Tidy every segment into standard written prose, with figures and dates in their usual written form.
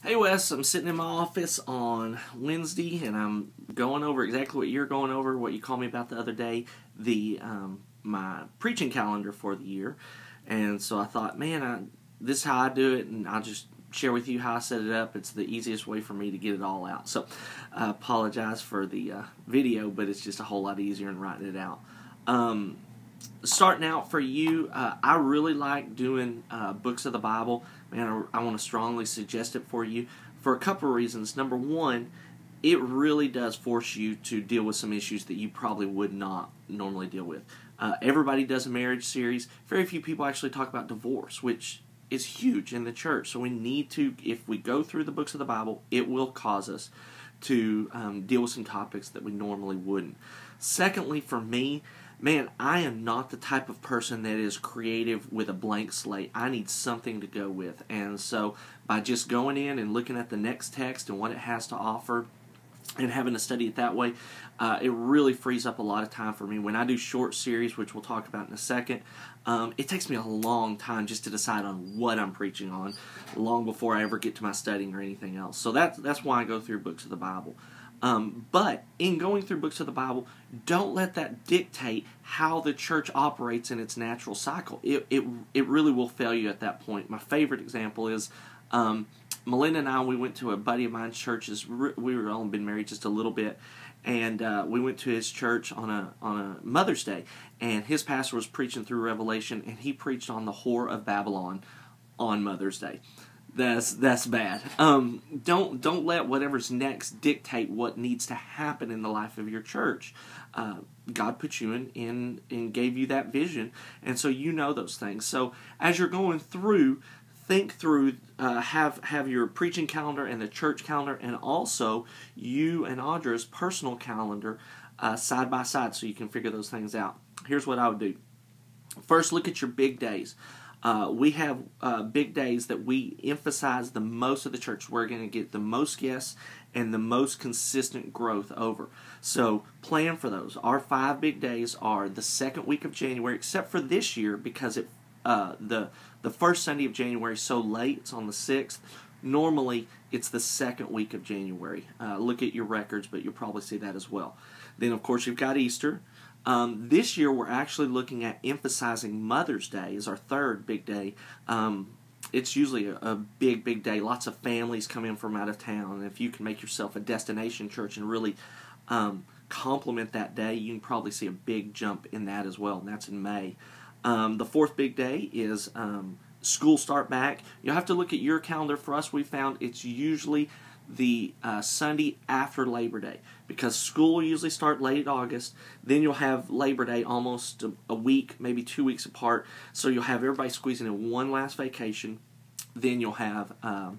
Hey Wes, I'm sitting in my office on Wednesday and I'm going over exactly what you're going over, what you called me about the other day, my preaching calendar for the year. And so I thought, man, this is how I do it, and I'll just share with you how I set it up. It's the easiest way for me to get it all out. So I apologize for the video, but it's just a whole lot easier than writing it out. Starting out for you, I really like doing books of the Bible. Man, I want to strongly suggest it for you for a couple of reasons. Number one, it really does force you to deal with some issues that you probably would not normally deal with. Everybody does a marriage series. Very few people actually talk about divorce, which is huge in the church. So we need to, if we go through the books of the Bible, it will cause us to deal with some topics that we normally wouldn't. Secondly, for me, man, I am not the type of person that is creative with a blank slate. I need something to go with. And so by just going in and looking at the next text and what it has to offer and having to study it that way, it really frees up a lot of time for me. When I do short series, which we'll talk about in a second, it takes me a long time just to decide on what I'm preaching on, long before I ever get to my studying or anything else. So that's why I go through books of the Bible. But in going through books of the Bible, don't let that dictate how the church operates in its natural cycle. It really will fail you at that point. My favorite example is Melinda and I. We went to a buddy of mine's churches. We were only been married just a little bit, and we went to his church on a Mother's Day, and his pastor was preaching through Revelation, and he preached on the whore of Babylon on Mother's Day. That's bad. Don't let whatever's next dictate what needs to happen in the life of your church. God put you in and gave you that vision, and so you know those things. So as you're going through, think through, have your preaching calendar and the church calendar, and also you and Audra's personal calendar side by side, so you can figure those things out. Here's what I would do. First, look at your big days. We have big days that we emphasize the most of the church. We're going to get the most guests and the most consistent growth over. So plan for those. Our 5 big days are the second week of January, except for this year because the first Sunday of January is so late. It's on the 6th. Normally, it's the second week of January. Look at your records, but you'll probably see that as well. Then, of course, you've got Easter. This year, we're actually looking at emphasizing Mother's Day as our third big day. It's usually a big day. Lots of families come in from out of town. And if you can make yourself a destination church and really complement that day, you can probably see a big jump in that as well, and that's in May. The fourth big day is school start back. You'll have to look at your calendar. For us, we found it's usually the Sunday after Labor Day, because school will usually start late August. Then you'll have Labor Day almost a week, maybe 2 weeks apart. So you'll have everybody squeezing in one last vacation. Then you'll have a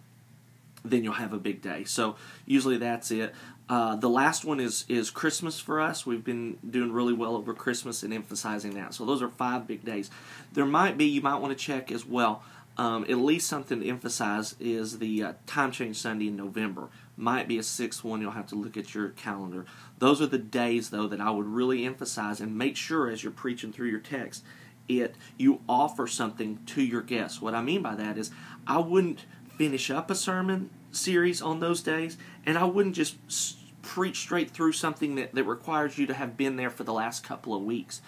big day. So usually that's it. The last one is Christmas for us. We've been doing really well over Christmas and emphasizing that. So those are 5 big days. You might want to check as well. At least something to emphasize is the time change Sunday in November. Might be a 6th one. You'll have to look at your calendar. Those are the days, though, that I would really emphasize, and make sure as you're preaching through your text, you offer something to your guests. What I mean by that is I wouldn't finish up a sermon series on those days, and I wouldn't just preach straight through something that requires you to have been there for the last couple of weeks.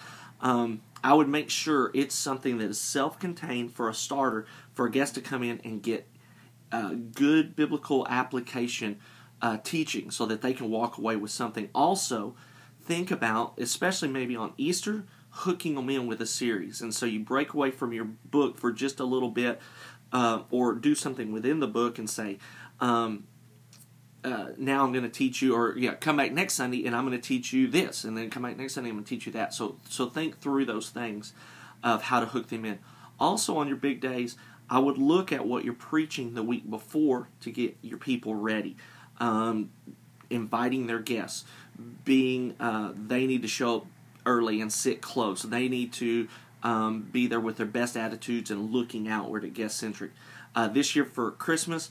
I would make sure it's something that is self-contained for a starter, for a guest to come in and get good biblical application teaching so that they can walk away with something. Also, think about, especially maybe on Easter, hooking them in with a series. And so you break away from your book for just a little bit, or do something within the book and say, now I'm going to teach you, or come back next Sunday and I'm going to teach you this, and then come back next Sunday and I'm going to teach you that. So think through those things of how to hook them in. Also on your big days, I would look at what you're preaching the week before to get your people ready. Inviting their guests, they need to show up early and sit close. They need to be there with their best attitudes and looking outward at guest-centric. This year for Christmas,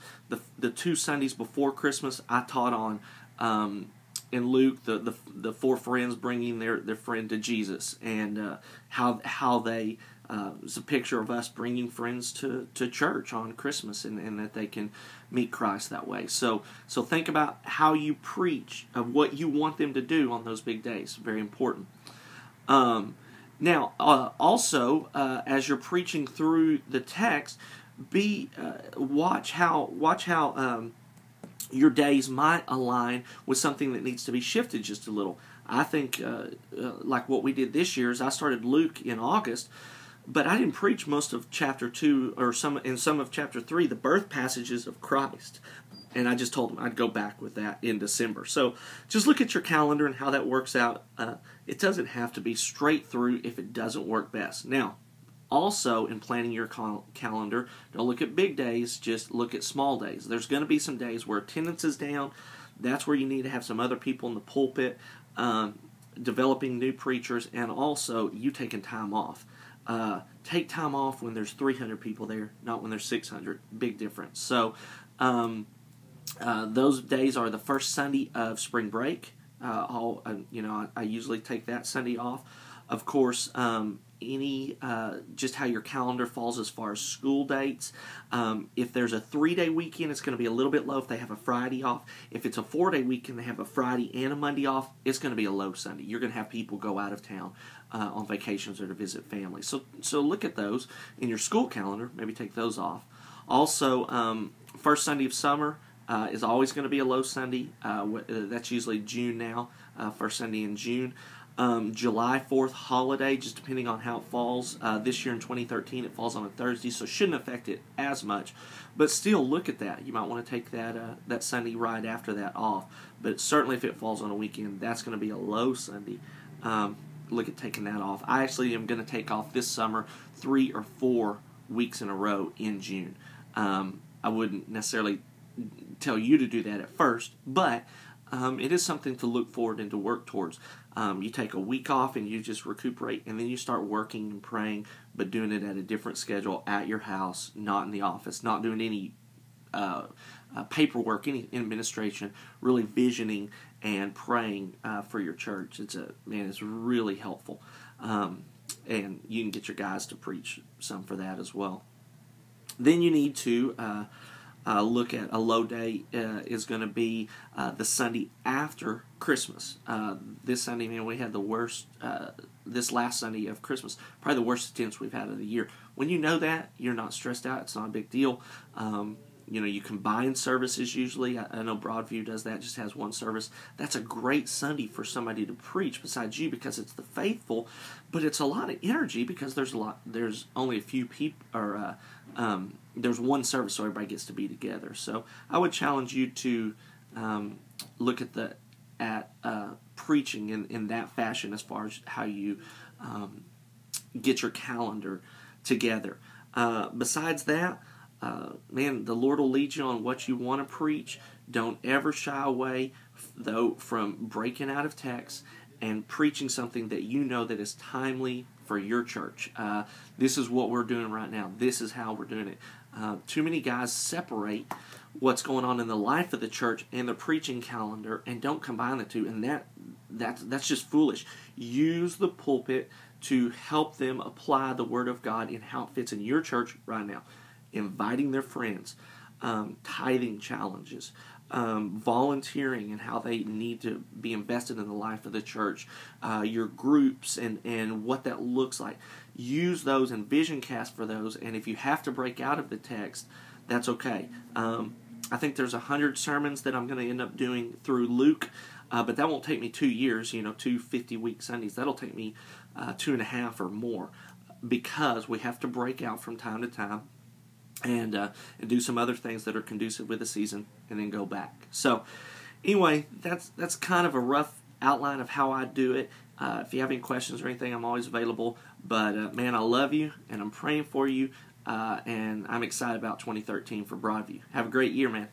the 2 Sundays before Christmas, I taught on in Luke the 4 friends bringing their friend to Jesus, and how they it's a picture of us bringing friends to church on Christmas, and that they can meet Christ that way. So think about how you preach, of what you want them to do on those big days. Very important. Now, also, as you're preaching through the text, watch how your days might align with something that needs to be shifted just a little. I think, like what we did this year, is I started Luke in August, but I didn't preach most of chapter 2 or some of chapter 3, the birth passages of Christ. And I just told them I'd go back with that in December. So just look at your calendar and how that works out. It doesn't have to be straight through if it doesn't work best. Now, also in planning your calendar, don't look at big days, just look at small days. There's going to be some days where attendance is down. That's where you need to have some other people in the pulpit, developing new preachers, and also you taking time off. Take time off when there's 300 people there, not when there's 600. Big difference. So those days are the first Sunday of spring break. I usually take that Sunday off. Of course, just how your calendar falls as far as school dates. If there's a 3-day weekend, it's going to be a little bit low if they have a Friday off. If it's a 4-day weekend, they have a Friday and a Monday off, it's going to be a low Sunday. You're going to have people go out of town on vacations or to visit family. So look at those in your school calendar. Maybe take those off. Also, first Sunday of summer is always going to be a low Sunday. That's usually June now, first Sunday in June. July 4th holiday, just depending on how it falls. This year in 2013, it falls on a Thursday, so shouldn't affect it as much. But still, look at that. You might want to take that Sunday right after that off. But certainly if it falls on a weekend, that's going to be a low Sunday. Look at taking that off. I actually am going to take off this summer 3 or 4 weeks in a row in June. I wouldn't necessarily tell you to do that at first, but it is something to look forward and to work towards. You take a week off and you just recuperate, and then you start working and praying, but doing it at a different schedule at your house, not in the office, not doing any paperwork, any administration, really visioning and praying for your church. It's really helpful. And you can get your guys to preach some for that as well. Then you need to look at a low day is going to be the Sunday after Christmas. This Sunday, we had the worst, this last Sunday of Christmas, probably the worst attendance we've had of the year. When you know that, you're not stressed out. It's not a big deal. You combine services usually. I know Broadview does that, just has one service. That's a great Sunday for somebody to preach besides you, because it's the faithful, but it's a lot of energy because there's only a few people, or there's one service, so everybody gets to be together. So I would challenge you to look at preaching in that fashion as far as how you get your calendar together. Besides that, the Lord will lead you on what you want to preach. Don't ever shy away, though, from breaking out of text and preaching something that you know that is timely for your church. This is what we're doing right now. This is how we're doing it. Too many guys separate what's going on in the life of the church and the preaching calendar and don't combine the two, and that's just foolish. Use the pulpit to help them apply the Word of God in how it fits in your church right now. Inviting their friends, tithing challenges, volunteering and how they need to be invested in the life of the church, your groups and what that looks like. Use those and vision cast for those, and if you have to break out of the text, that's okay. I think there's 100 sermons that I'm going to end up doing through Luke, but that won't take me 2 years, 2 50-week Sundays. That'll take me 2.5 or more, because we have to break out from time to time and do some other things that are conducive with the season, and then go back. So anyway, that's kind of a rough outline of how I do it. If you have any questions or anything, I'm always available. But man, I love you, and I'm praying for you, and I'm excited about 2013 for Broadview. Have a great year, man.